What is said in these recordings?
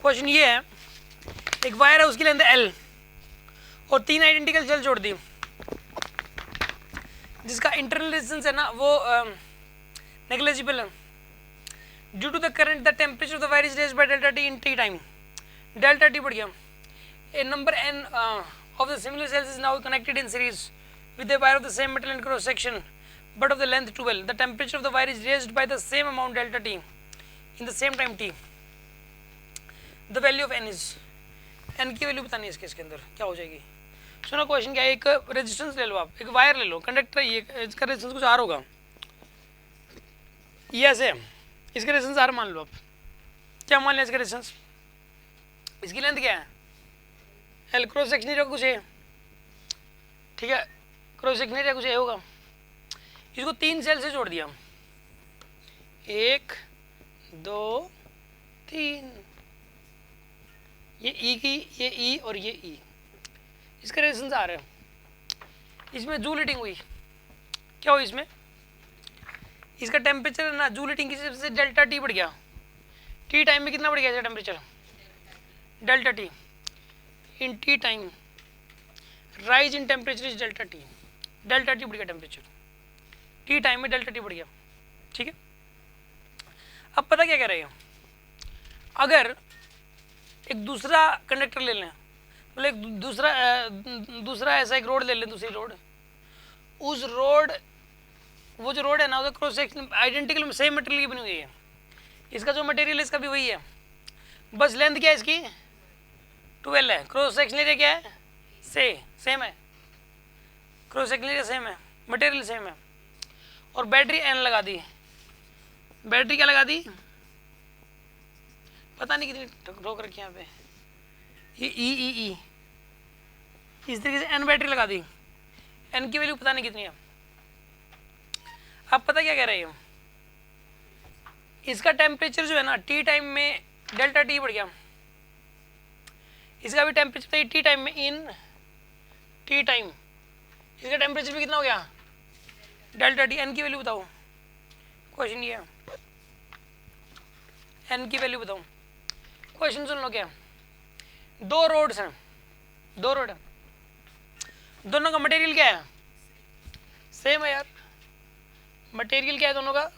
Question ये है, एक वायर है, उसकी लेंथ है L और 3 आइडेंटिकल सेल जोड़ दी, जिसका इंटरनल रेजिस्टेंस है ना वो नेग्लिजिबल है। Due to the current the temperature of the wire is raised by delta T in T time. Delta T बढ़ गया। A number n of the similar cells is now connected in series with a wire of the same metal and cross section but of the length 12. The temperature of the wire is raised by the same amount delta t in the same time t. The value of n is, n की value बतानी है इसके अंदर क्या हो जाएगी। सुनो question क्या है, एक रेजिस्टेंस ले लो, आप एक वायर ले लो, कंडक्टर ये, इसका रेजिस्टेंस कुछ आर होगा, ये ऐसे है, इसका रेजिस्टेंस आर मान लो आप, क्या मान लिया इसका रेजिस्टेंस, इसकी लेंथ क्या है एल, क्रॉस सेक्शन एरिया कुछ है, ठीक है, क्रॉस सेक्शन एरिया कुछ है होगा। इसको 3 सेल से जोड़ दिया, 1 2 3, ये ई की, ये ई और ये ई, इसका रेजिस्टेंस आ रहा है। इसमें जूल हीटिंग हुई, क्या हुई इसमें, इसका टेम्परेचर ना जूल हीटिंग की वजह से डेल्टा टी बढ़ गया। टी टाइम में कितना बढ़ गया इसका temperature, delta T in T time, rise in temperature is delta T, delta T बढ़ गया टेम्परेचर, टी टाइम में डेल्टा टी बढ़ गया, ठीक है। अब पता क्या कह रहे हैं, अगर एक दूसरा कंडक्टर ले लें, मतलब एक दूसरा ऐसा एक रोड ले लें, दूसरी रोड, उस रोड, वो जो रोड है ना उसका cross section identical same material की बनी हुई है, इसका जो मटेरियल है इसका भी वही है, बस लेंथ क्या है इसकी 12 है, क्रॉस सेक्शन एरिया क्या है सेम है, क्रॉस सेक्शन एरिया सेम है, मटेरियल सेम है, और बैटरी एन लगा दी, बैटरी क्या लगा दी पता नहीं कितनी ठोक रखी यहाँ पे, ये ई इस तरीके से एन बैटरी लगा दी, एन की वैल्यू पता नहीं कितनी है। अब पता क्या कह रहे हो, इसका टेम्परेचर जो है ना टी टाइम में डेल्टा टी बढ़ गया, इसका भी टेम्परेचर टी टाइम में इन टी टाइम, इसका टेम्परेचर भी कितना हो गया डेल्टा टी। एन की वैल्यू बताओ, क्वेश्चन ये है, एन की वैल्यू बताओ। क्वेश्चन सुन लो, क्या 2 रोड्स हैं, 2 रोड है, दोनों का मटेरियल क्या है सेम है यार, मटेरियल क्या है दोनों का,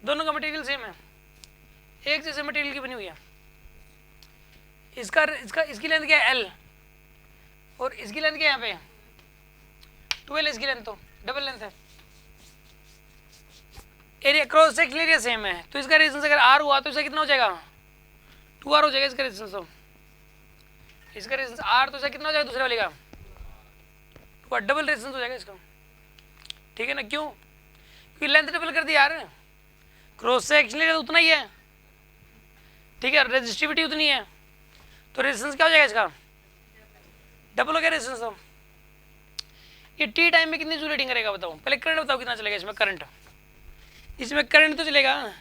दोनों का मटेरियल सेम है, एक जैसे मटेरियल की बनी हुई है। इसकी लेंथ क्या है एल और इसकी लेंथ क्या है यहाँ पे 12, इसकी लेंथ तो डबल लेंथ है, area cross section area same है, तो इसका रेजिस्टेंस अगर आर हुआ तो इसका कितना हो जाएगा 2R हो जाएगा इसका रेजिस्टेंस, तो इसका रेजिस्टेंस आर तो इसका कितना हो जाएगा दूसरे वाले का 2R, डबल रेजिस्टेंस हो जाएगा इसका, ठीक है ना। क्यों, क्योंकि लेंथ डबल कर दी यार, क्रॉस सेक्शन एरिया तो उतना ही है, ठीक है, रेजिस्टिविटी उतनी है, तो रेजिस्टेंस क्या हो जाएगा इसका डबल हो गया रेजिस्टेंस। तो ये टी टाइम में कितनी जूल हीटिंग करेगा बताओ, पहले करंट बताओ कितना चलेगा इसमें, करंट, इसमें करंट तो चलेगा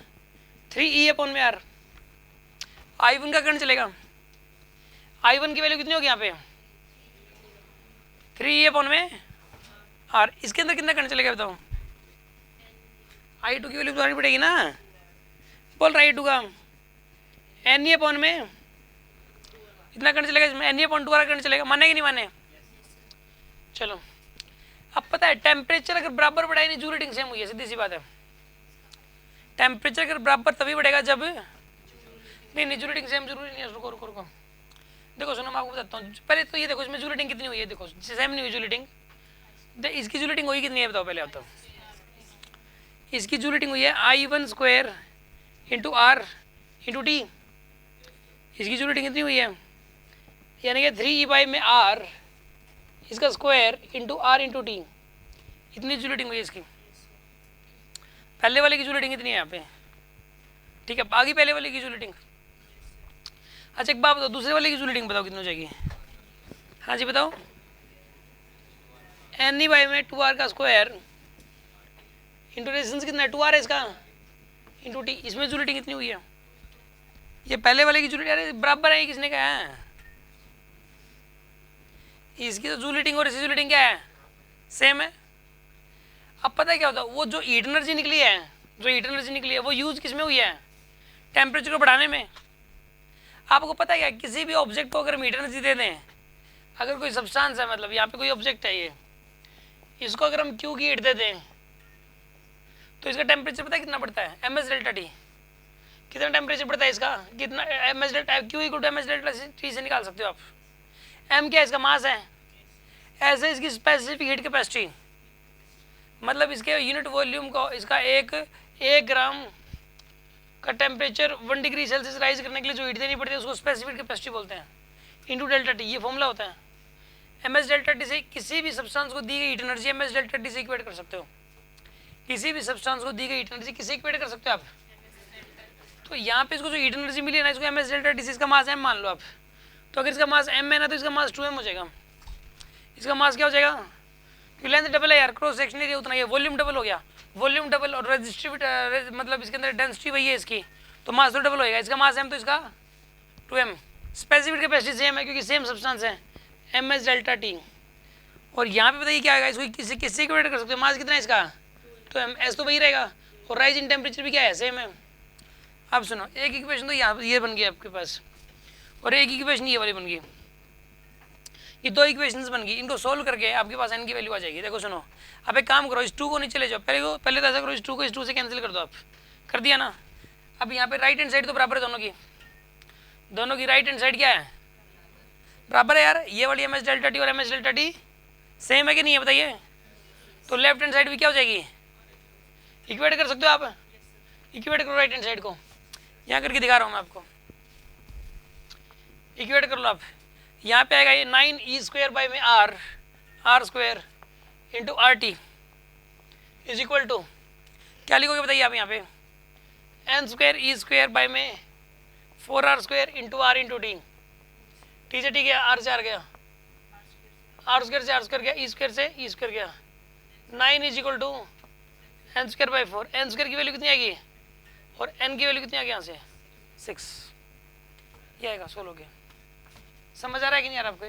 3E/R, I1 का करंट चलेगा, I1 की वैल्यू कितनी होगी यहाँ पे 3E/R, इसके अंदर कितना करंट चलेगा बताओ, I2 की वैल्यू बतानी पड़ेगी ना, बोल रहा I2 का NE/ में इतना करंट चलेगा, इसमें NE/2R करंट चलेगा, माने कि नहीं माने। चलो अब पता है टेम्परेचर अगर बराबर बढ़ाई नहीं जूल हीटिंग सेम हुई है, सीधी सी बात है, टेम्परेचर अगर बराबर तभी बढ़ेगा जब, नहीं जूल हीटिंग सेम जरूरी नहीं है, रुको देखो सुनो मैं आपको बताता हूँ, पहले तो ये देखो इसमें जूल हीटिंग कितनी हुई है, देखो सेम नहीं हुई जूल हीटिंग, इसकी जूल हीटिंग हुई कितनी है बताओ पहले आप, तो इसकी जूल हीटिंग हुई है I1² × R × T, इसकी जूल हीटिंग कितनी हुई है, यानी कि 3E/R इसका स्क्वायर × R × T, इतनी जूल हीटिंग हुई है इसकी, पहले वाले की जूल हीटिंग कितनी है यहाँ पे, ठीक है, आगे पहले वाले की जूल हीटिंग। अच्छा एक बात बताओ, दूसरे वाले की जूल हीटिंग बताओ कितनी हो जाएगी, हाँ जी बताओ, Ne/2R का स्क्वायर इंटू रेजिस्टेंस कितना है 2R है इसका इंटू T, इसमें जूल हीटिंग कितनी हुई है, ये पहले वाले की जूल हीटिंग बराबर है, किसने कहा है, इसकी तो जूल हीटिंग और इसकी जूल हीटिंग क्या है सेम है। अब पता है क्या होता है, वो जो हीट एनर्जी निकली है जो हीट एनर्जी निकली है वो यूज किस में हुई है, टेम्परेचर को बढ़ाने में। आपको पता है क्या, किसी भी ऑब्जेक्ट को अगर हम हीट एनर्जी दे दें, अगर कोई सब्सटेंस है, मतलब यहाँ पे कोई ऑब्जेक्ट है ये, इसको अगर हम क्यू की हीट दे दें तो इसका टेम्परेचर पता है कितना बढ़ता है, एम एस डेल्टा टी। कितना टेम्परेचर बढ़ता है इसका, कितना, M S delta, Q equal to M S delta T से निकाल सकते हो आप। एम क्या है, इसका मास है, ऐसे इसकी स्पेसिफिक हीट कैपेसिटी, मतलब इसके यूनिट वॉल्यूम को, इसका एक ग्राम का टेम्परेचर 1 डिग्री सेल्सियस राइज करने के लिए जो हीट देनी पड़ती है उसको स्पेसिफिक कैपेसिटी बोलते हैं, इंटू डेल्टा टी, ये फॉर्मूला होता है। एम एस डेल्टा टी से किसी भी सब्सटेंस को दी गई heat energy M S delta T से इक्वेट कर सकते हो। किसी भी सब्सटेंस को दी गई हीट एनर्जी किसे इक्वेट कर सकते हो आप। तो यहाँ पे इसको जो हीट एनर्जी मिली है ना, इसको एम एस डेल्टा टी से, इसका मास एम मान लो आप। तो अगर इसका मास एम है ना, तो इसका मास 2m हो जाएगा। इसका मास क्या हो जाएगा, कि लेंथ डबल है यार, क्रॉस सेक्शन एरिया उतना ही है, वॉल्यूम डबल हो गया, वॉल्यूम डबल और रेजिस्टिविटी, मतलब इसके अंदर डेंसिटी वही है इसकी, तो मास तो डबल होएगा। इसका मास m तो इसका 2m, स्पेसिफिक कैपेसिटी सेम है क्योंकि सेम सब्सटेंस है, एम एस डेल्टा टी। और यहाँ पे बताइए क्या आएगा, इसको किससे इक्वेट कर सकते हो, मास कितना है इसका, तो एम, एस तो वही रहेगा, और राइज इन टेम्परेचर भी क्या है, सेम है। अब सुनो, एक इक्वेशन तो यहाँ ये बन गई आपके पास, और एक इक्वेशन ये वाली बन गई, ये दो इक्वेशंस बन गई। इनको सोल्व करके आपके पास n की वैल्यू आ जाएगी। देखो सुनो, अब एक काम करो, इस 2 को नीचे ले जाओ, पहले तो ऐसा करो, इस 2 को इस 2 से कैंसिल कर दो आप, कर दिया ना। अब यहाँ पे राइट हैंड साइड तो बराबर है दोनों की राइट हैंड साइड क्या है, बराबर है यार। ये वाली एम एस डेल्टा टी और M S delta T same है कि नहीं है बताइए। तो लेफ्ट हैंड साइड भी क्या हो जाएगी, इक्वेट कर सकते हो आप, इक्वेट करो राइट हैंड साइड को, यहाँ करके दिखा रहा हूँ मैं आपको, इक्वेट कर लो आप। यहाँ पे आएगा ये 9e² बाई में r square into R T is equal to, क्या लिखोगे बताइए आप यहाँ पे, n² e² बाई में 4r square into R into T, T से टी गया, आर से आर गया, आर स्क्वायर से आर स्क्वायर गया, ई स्क्वायर से ई स्क्वायर गया, 9 is equal to n² by 4, n² की वैल्यू कितनी आएगी और n की वैल्यू कितनी आ गई यहाँ से 6, ये आएगा, सोल्व हो गया। समझ आ रहा है कि नहीं यार आपको।